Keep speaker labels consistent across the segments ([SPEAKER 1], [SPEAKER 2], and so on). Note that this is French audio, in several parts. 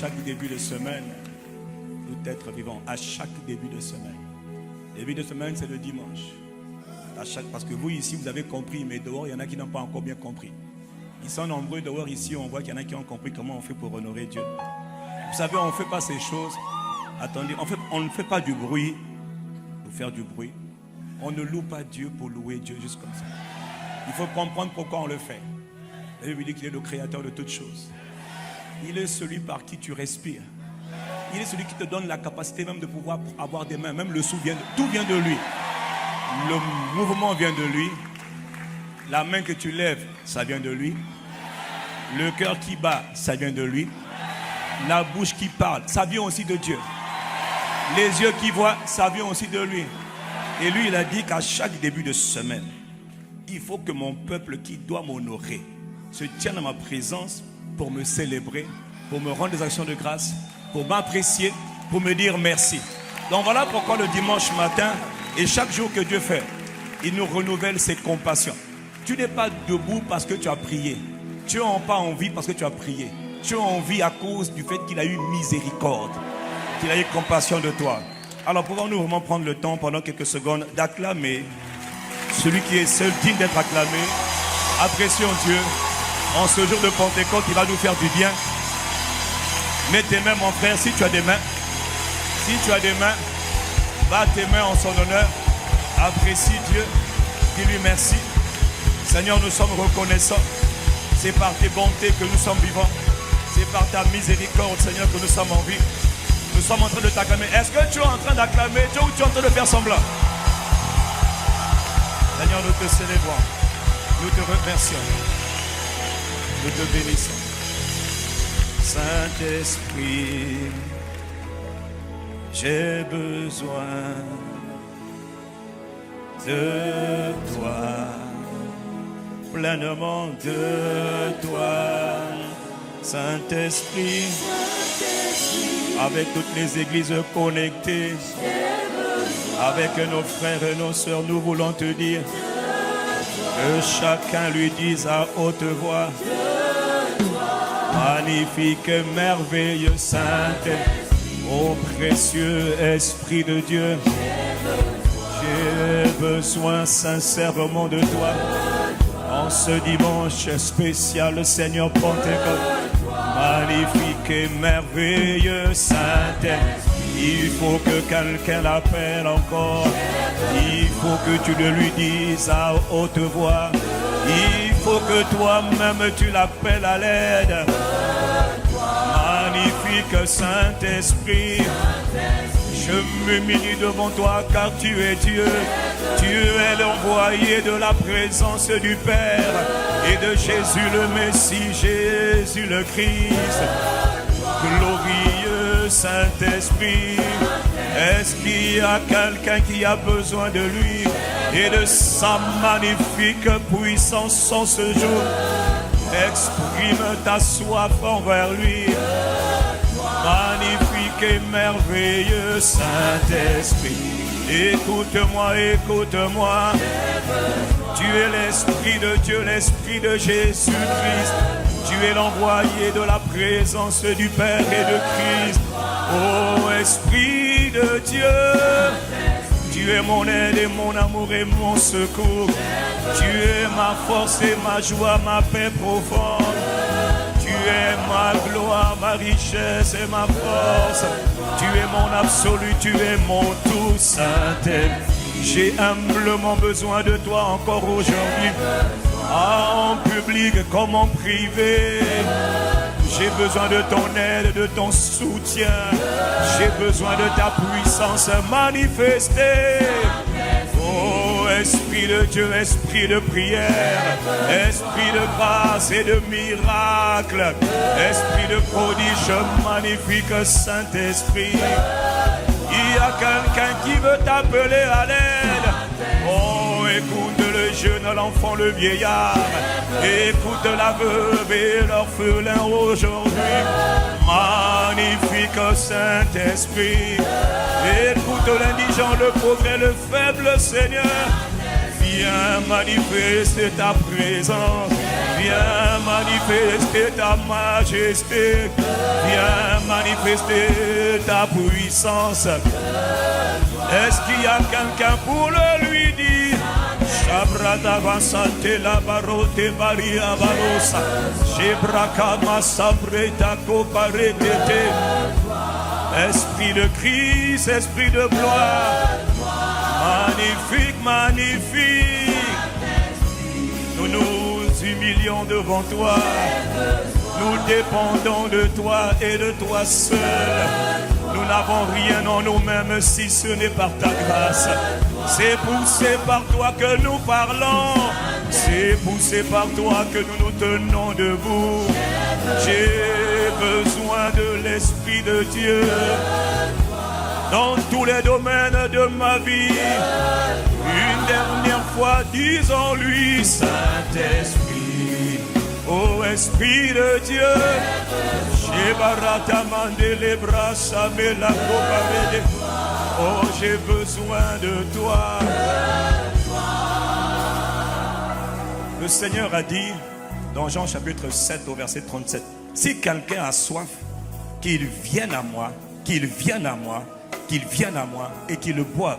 [SPEAKER 1] chaque début de semaine, nous être vivants. À chaque début de semaine. Début de semaine, c'est le dimanche. Parce que vous ici, vous avez compris, mais dehors, il y en a qui n'ont pas encore bien compris. Ils sont nombreux dehors ici, on voit qu'il y en a qui ont compris comment on fait pour honorer Dieu. Vous savez, on ne fait pas ces choses. Attendez, on ne fait pas du bruit pour faire du bruit. On ne loue pas Dieu pour louer Dieu juste comme ça. Il faut comprendre pourquoi on le fait. La Bible dit qu'il est le créateur de toutes choses. Il est celui par qui tu respires. Il est celui qui te donne la capacité même de pouvoir avoir des mains. Même le sou vient tout vient de lui. Le mouvement vient de lui. La main que tu lèves, ça vient de lui. Le cœur qui bat, ça vient de lui. La bouche qui parle, ça vient aussi de Dieu. Les yeux qui voient, ça vient aussi de lui. Et lui, il a dit qu'à chaque début de semaine, il faut que mon peuple qui doit m'honorer se tienne à ma présence pour me célébrer, pour me rendre des actions de grâce, pour m'apprécier, pour me dire merci. Donc voilà pourquoi le dimanche matin et chaque jour que Dieu fait, il nous renouvelle ses compassions. Tu n'es pas debout parce que tu as prié. Tu n'as pas envie parce que tu as prié. Tu as envie à cause du fait qu'il a eu miséricorde, qu'il a eu compassion de toi. Alors pouvons-nous vraiment prendre le temps pendant quelques secondes d'acclamer celui qui est seul digne d'être acclamé. Apprécions Dieu en ce jour de Pentecôte, il va nous faire du bien. Mets tes mains, mon frère, si tu as des mains. Si tu as des mains, bats tes mains en son honneur. Apprécie Dieu. Dis-lui merci. Seigneur, nous sommes reconnaissants. C'est par tes bontés que nous sommes vivants. C'est par ta miséricorde, Seigneur, que nous sommes en vie. Nous sommes en train de t'acclamer. Est-ce que tu es en train d'acclamer Dieu ou tu es en train de faire semblant? Seigneur, nous te célébrons. Nous te remercions. Nous te bénissons. Saint-Esprit, j'ai besoin de toi, pleinement de toi, Saint-Esprit, avec toutes les églises connectées, avec nos frères et nos sœurs, nous voulons te dire que chacun lui dise à haute voix: magnifique, merveilleux Saint-Esprit, ô précieux Esprit de Dieu, j'ai besoin sincèrement de toi. En ce dimanche spécial, Seigneur Pentecôte, magnifique et merveilleux Saint-Esprit, il faut que quelqu'un l'appelle encore. Il faut que tu le lui dises à haute voix. Il faut que toi-même tu l'appelles à l'aide. Magnifique Saint-Esprit, je m'humilie devant toi car tu es Dieu. Tu es l'envoyé de la présence du Père et de Jésus le Messie, Jésus le Christ. Glorieux Saint-Esprit, est-ce qu'il y a quelqu'un qui a besoin de lui et de sa magnifique puissance en ce jour? Exprime ta soif envers lui. Magnifique et merveilleux Saint-Esprit, écoute-moi, écoute-moi. Tu es l'Esprit de Dieu, l'Esprit de Jésus-Christ. Tu es l'envoyé de la présence du Père et de Christ. Ô Esprit de Dieu, tu es mon aide et mon amour et mon secours. Tu es ma force et ma joie, ma paix profonde. Tu es ma gloire, ma richesse et ma force. Tu es mon absolu, tu es mon tout, Saint-Esprit. J'ai humblement besoin de toi encore aujourd'hui, en public comme en privé. J'ai besoin de ton aide, de ton soutien. J'ai besoin de ta puissance manifestée. Oh Esprit de Dieu, Esprit de prière, Esprit de grâce et de miracle, Esprit de prodige magnifique, Saint-Esprit. Il y a quelqu'un qui veut t'appeler à l'aide. Oh, écoute le jeune, l'enfant, le vieillard. Écoute la veuve et l'orphelin aujourd'hui. Magnifique Saint-Esprit. Écoute l'indigent, le pauvre et le faible, Seigneur. Viens manifester ta présence. Viens manifester ta majesté. Viens manifester ta puissance. Est-ce qu'il y a quelqu'un pour le lui dire? Shabrada vasante la barote baria barosa. Shebraka masabreta koparetete. Esprit de Christ, esprit de gloire. Magnifique, magnifique. Nous nous humilions devant toi. Nous dépendons de toi et de toi seul. Nous n'avons rien en nous-mêmes si ce n'est par ta grâce. C'est poussé par toi que nous parlons. C'est poussé par toi que nous nous tenons debout. J'ai besoin de l'Esprit de Dieu dans tous les domaines de ma vie. Une dernière fois, disons-lui, Saint-Esprit, ô Esprit de Dieu. Oh, j'ai besoin de toi. Le Seigneur a dit dans Jean chapitre 7 au verset 37, si quelqu'un a soif, qu'il vienne à moi, qu'il vienne à moi, qu'il vienne à moi et qu'il le boive.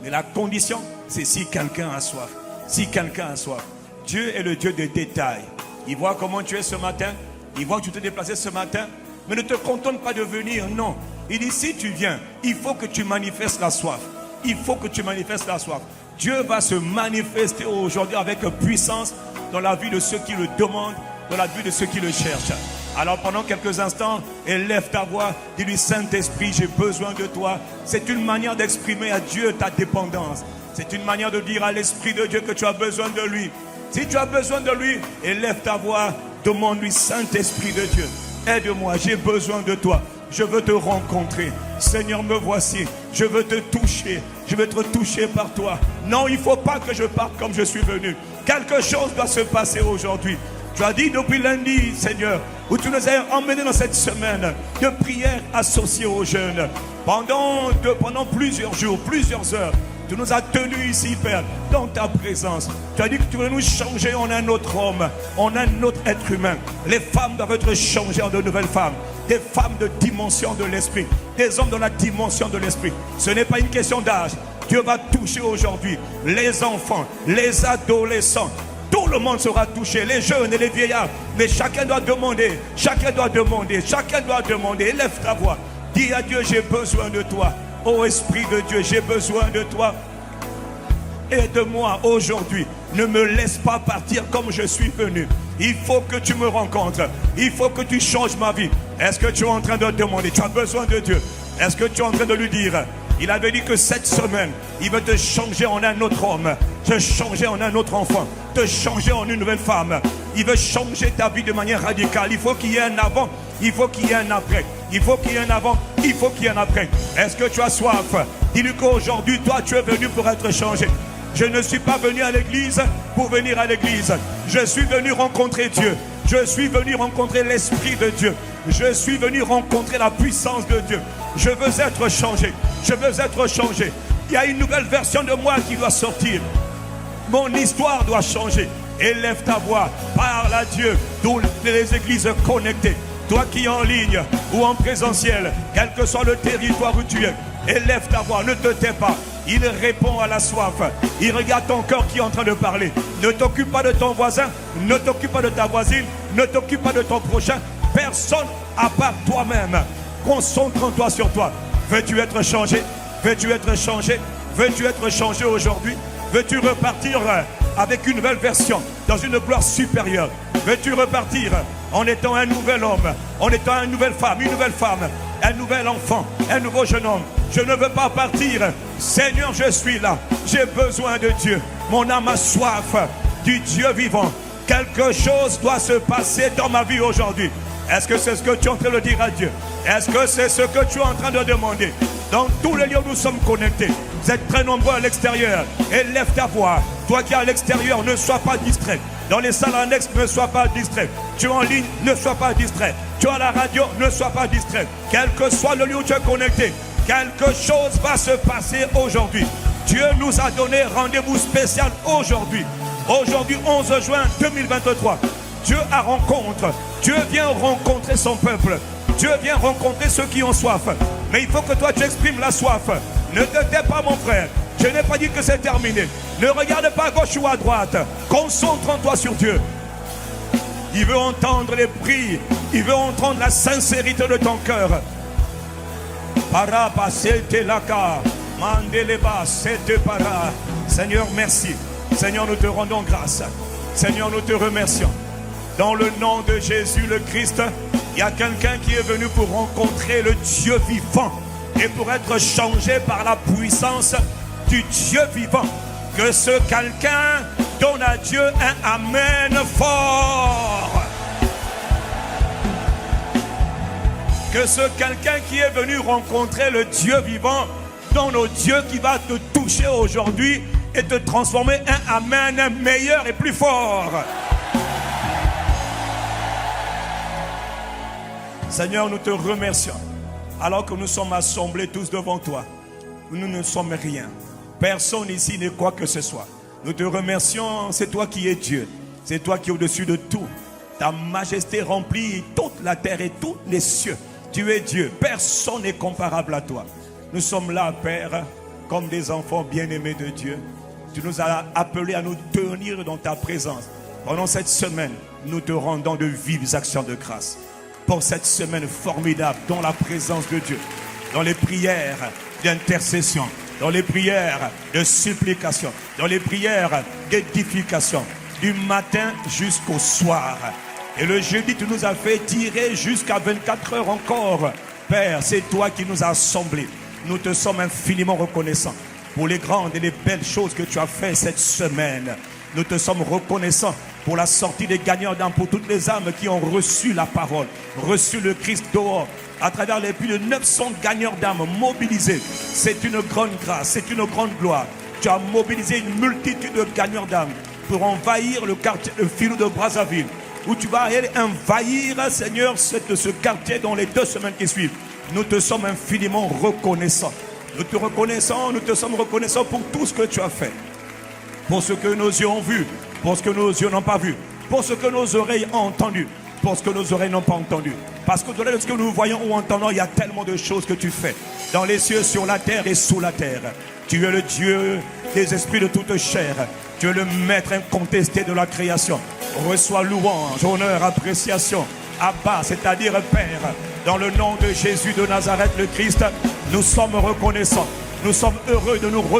[SPEAKER 1] Mais la condition, c'est si quelqu'un a soif. Si quelqu'un a soif. Dieu est le Dieu des détails. Il voit comment tu es ce matin. Il voit que tu t'es déplacé ce matin. Mais ne te contente pas de venir, non. Il dit, si tu viens, il faut que tu manifestes la soif. Il faut que tu manifestes la soif. Dieu va se manifester aujourd'hui avec puissance dans la vie de ceux qui le demandent, dans la vie de ceux qui le cherchent. Alors pendant quelques instants, élève ta voix, dis-lui, Saint-Esprit, j'ai besoin de toi. C'est une manière d'exprimer à Dieu ta dépendance. C'est une manière de dire à l'Esprit de Dieu que tu as besoin de lui. Si tu as besoin de lui, élève ta voix, demande-lui, Saint-Esprit de Dieu, aide-moi, j'ai besoin de toi. Je veux te rencontrer. Seigneur, me voici. Je veux te toucher. Je veux être touché par toi. Non, il ne faut pas que je parte comme je suis venu. Quelque chose doit se passer aujourd'hui. Tu as dit depuis lundi, Seigneur, où tu nous as emmenés dans cette semaine de prière associée aux jeunes. Pendant plusieurs jours, plusieurs heures, tu nous as tenus ici, Père, dans ta présence. Tu as dit que tu veux nous changer en un autre homme, en un autre être humain. Les femmes doivent être changées en de nouvelles femmes. Des femmes de dimension de l'esprit. Des hommes dans la dimension de l'esprit. Ce n'est pas une question d'âge. Dieu va toucher aujourd'hui les enfants, les adolescents. Tout le monde sera touché, les jeunes et les vieillards. Mais chacun doit demander, chacun doit demander, chacun doit demander. Élève ta voix. Dis à Dieu, j'ai besoin de toi. Ô Esprit de Dieu, j'ai besoin de toi. Aide-moi aujourd'hui. Ne me laisse pas partir comme je suis venu. Il faut que tu me rencontres. Il faut que tu changes ma vie. Est-ce que tu es en train de demander? Tu as besoin de Dieu. Est-ce que tu es en train de lui dire? Il avait dit que cette semaine, il veut te changer en un autre homme, te changer en un autre enfant, te changer en une nouvelle femme. Il veut changer ta vie de manière radicale. Il faut qu'il y ait un avant, il faut qu'il y ait un après. Il faut qu'il y ait un avant, il faut qu'il y ait un après. Est-ce que tu as soif? Dis-lui qu'aujourd'hui, toi, tu es venu pour être changé. Je ne suis pas venu à l'église pour venir à l'église. Je suis venu rencontrer Dieu. Je suis venu rencontrer l'Esprit de Dieu. Je suis venu rencontrer la puissance de Dieu. Je veux être changé. Je veux être changé. Il y a une nouvelle version de moi qui doit sortir. Mon histoire doit changer. Élève ta voix. Parle à Dieu. Toutes les églises connectées. Toi qui es en ligne ou en présentiel, quel que soit le territoire où tu es, élève ta voix. Ne te tais pas. Il répond à la soif. Il regarde ton cœur qui est en train de parler. Ne t'occupe pas de ton voisin. Ne t'occupe pas de ta voisine. Ne t'occupe pas de ton prochain. Personne à part toi-même. Concentre-toi sur toi. Veux-tu être changé? Veux-tu être changé? Veux-tu être changé aujourd'hui? Veux-tu repartir avec une nouvelle version, dans une gloire supérieure? Veux-tu repartir en étant un nouvel homme, en étant une nouvelle femme, un nouvel enfant, un nouveau jeune homme? Je ne veux pas partir. Seigneur, je suis là. J'ai besoin de Dieu. Mon âme a soif du Dieu vivant. Quelque chose doit se passer dans ma vie aujourd'hui. Est-ce que c'est ce que tu es en train de dire à Dieu? Est-ce que c'est ce que tu es en train de demander? Dans tous les lieux où nous sommes connectés, vous êtes très nombreux à l'extérieur. Élève ta voix. Toi qui es à l'extérieur, ne sois pas distrait. Dans les salles annexes, ne sois pas distrait. Tu es en ligne, ne sois pas distrait. Tu es à la radio, ne sois pas distrait. Quel que soit le lieu où tu es connecté, quelque chose va se passer aujourd'hui. Dieu nous a donné rendez-vous spécial aujourd'hui. Aujourd'hui, 11 juin 2023. Dieu Dieu vient rencontrer son peuple. Dieu vient rencontrer ceux qui ont soif. Mais il faut que toi tu exprimes la soif. Ne te tais pas, mon frère. Je n'ai pas dit que c'est terminé. Ne regarde pas à gauche ou à droite. Concentre-toi sur Dieu. Il veut entendre les prières. Il veut entendre la sincérité de ton cœur. Seigneur, merci. Seigneur, nous te rendons grâce. Seigneur, nous te remercions. Dans le nom de Jésus le Christ, il y a quelqu'un qui est venu pour rencontrer le Dieu vivant et pour être changé par la puissance du Dieu vivant. Que ce quelqu'un donne à Dieu un amen fort. Que ce quelqu'un qui est venu rencontrer le Dieu vivant donne au Dieu qui va te toucher aujourd'hui et te transformer un amen meilleur et plus fort. Seigneur, nous te remercions. Alors que nous sommes assemblés tous devant toi, nous ne sommes rien. Personne ici ne croit que ce soit. Nous te remercions, c'est toi qui es Dieu. C'est toi qui es au-dessus de tout. Ta majesté remplit toute la terre et tous les cieux. Tu es Dieu. Personne n'est comparable à toi. Nous sommes là, Père, comme des enfants bien-aimés de Dieu. Tu nous as appelés à nous tenir dans ta présence. Pendant cette semaine, nous te rendons de vives actions de grâce. Pour cette semaine formidable dans la présence de Dieu, dans les prières d'intercession, dans les prières de supplication, dans les prières d'édification, du matin jusqu'au soir. Et le jeudi, tu nous as fait tirer jusqu'à 24 heures encore. Père, c'est toi qui nous as assemblés. Nous te sommes infiniment reconnaissants pour les grandes et les belles choses que tu as faites cette semaine. Nous te sommes reconnaissants pour la sortie des gagnants d'âmes, pour toutes les âmes qui ont reçu la parole, reçu le Christ dehors, à travers les plus de 900 gagnants d'âmes mobilisés. C'est une grande grâce, c'est une grande gloire. Tu as mobilisé une multitude de gagnants d'âmes pour envahir le quartier de Filou de Brazzaville, où tu vas aller envahir, Seigneur, ce quartier dans les 2 semaines qui suivent. Nous te sommes infiniment reconnaissants. Nous te sommes reconnaissants pour tout ce que tu as fait. Pour ce que nos yeux ont vu, pour ce que nos yeux n'ont pas vu, pour ce que nos oreilles ont entendu, pour ce que nos oreilles n'ont pas entendu. Parce qu'au-delà de ce que nous voyons ou entendons, il y a tellement de choses que tu fais. Dans les cieux, sur la terre et sous la terre. Tu es le Dieu des esprits de toute chair. Tu es le maître incontesté de la création. Reçois louange, honneur, appréciation. Abba, c'est-à-dire Père. Dans le nom de Jésus de Nazareth, le Christ, nous sommes reconnaissants. Nous sommes heureux de nous retrouver.